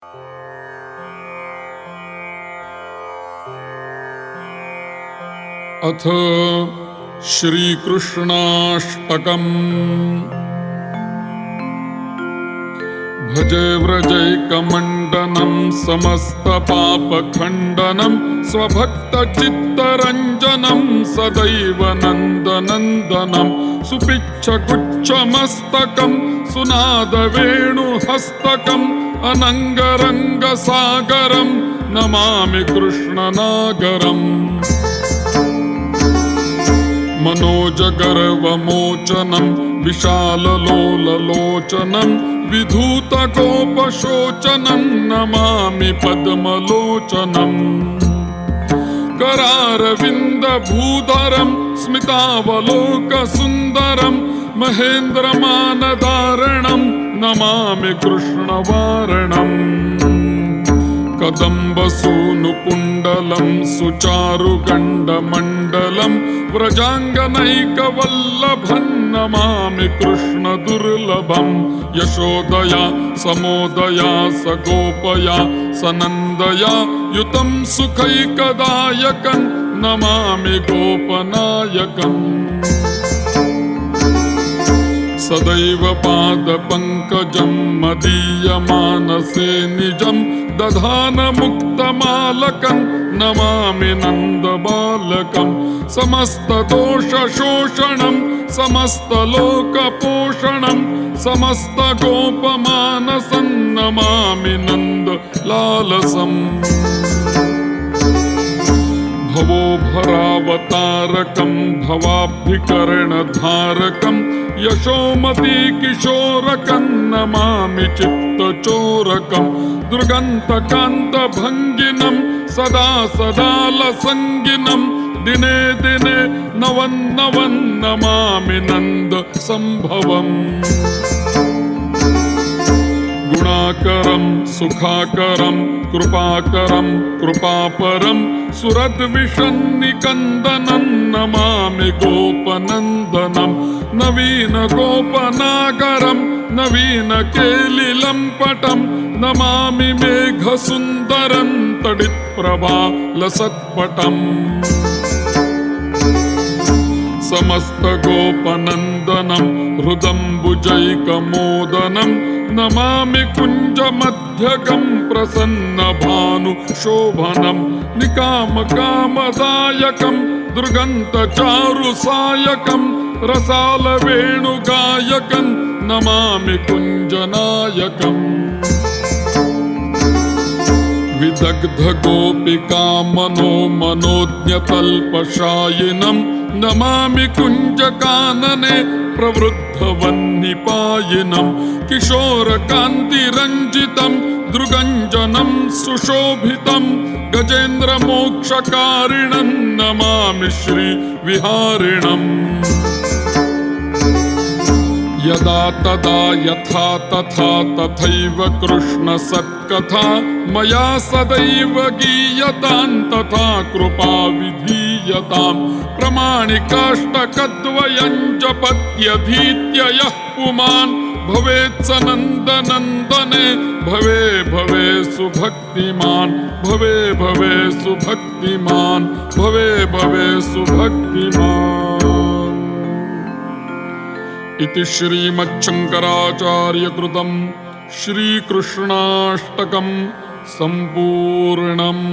अथ श्रीकृष्णाष्टकम्। भजे व्रजैकमण्डनं समस्तपापखण्डनं स्वभक्तचित्तरञ्जनं सदैव नन्दनन्दनं सुपिच्छगुच्छमस्तकं सुनादवेणुहस्तकम् अनङ्गरङ्गसागरं नमामि कृष्णनागरम्। मनोजगर्वमोचनं विशाललोललोचनं विधूतकोपशोचनं नमामि पद्मलोचनम्। करारविन्दभूधरं स्मितावलोकसुन्दरं महेन्द्रमानधारणं नमामि कृष्णवारणम्। कदम्बसूनुकुण्डलं सुचारुगण्डमण्डलं व्रजाङ्गनैकवल्लभं नमामि कृष्णदुर्लभम्। यशोदया समोदया सगोपया सनन्दया युतं सुखैकदायकं नमामि गोपनायकम्। सदैव पादपङ्कजं मदीयमानसे निजं दधानमुक्तमालकं नमामि नन्दबालकं। समस्तदोषशोषणं समस्तलोकपोषणं समस्तगोपमानसं नमामि नन्दलालसम्। भवो भरावतारकं भवाब्धिकरणधारकं यशोमती किशोरकं नमामि चित्तचोरकं। दुर्गन्तकान्तभङ्गिनं सदा सदा लसङ्गिनं दिने दिने नवन्नवं नमामि नन्दसम्भवम्। गुणाकरं सुखाकरं कृपाकरं कृपापरं सुरद्विषन्निकन्दनं नमामि गोपनन्दनं। नवीनगोपनागरं नवीनकेलिलम्पटं नमामि मेघसुन्दरं तडित्प्रभालसत्पटम्। समस्तगोपनन्दनं हृदम्बुजैकमोदनं नमामि कुञ्जमध्यगं प्रसन्नभानुशोभनं। निकामकामदायकं दुर्गन्तचारुसायकं रसालवेणुगायकं नमामि कुञ्जनायकम्। विदग्धगोपिकामनो मनोज्ञतल्पशायिनं नमामि कुञ्जकानने प्रवृद्धवह्निपायिनं। किशोरकान्तिरञ्जितं दृगञ्जनं सुशोभितं गजेन्द्रमोक्षकारिणं नमामि श्रीविहारिणम्। यदा तदा यथा तथा तथैव कृष्णसत्कथा मया सदैव गीयतां तथा कृपा विधीयतां। प्रमाणिकाष्टकद्वयं जपत्यधीत्य यः पुमान् भवेत् स नन्दनन्दने भवे भवे सुभक्तिमान् भवे भवे सुभक्तिमान् भवे भवे सुभक्तिमान्। इति श्रीमच्छङ्कराचार्यकृतं श्रीकृष्णाष्टकं सम्पूर्णम्।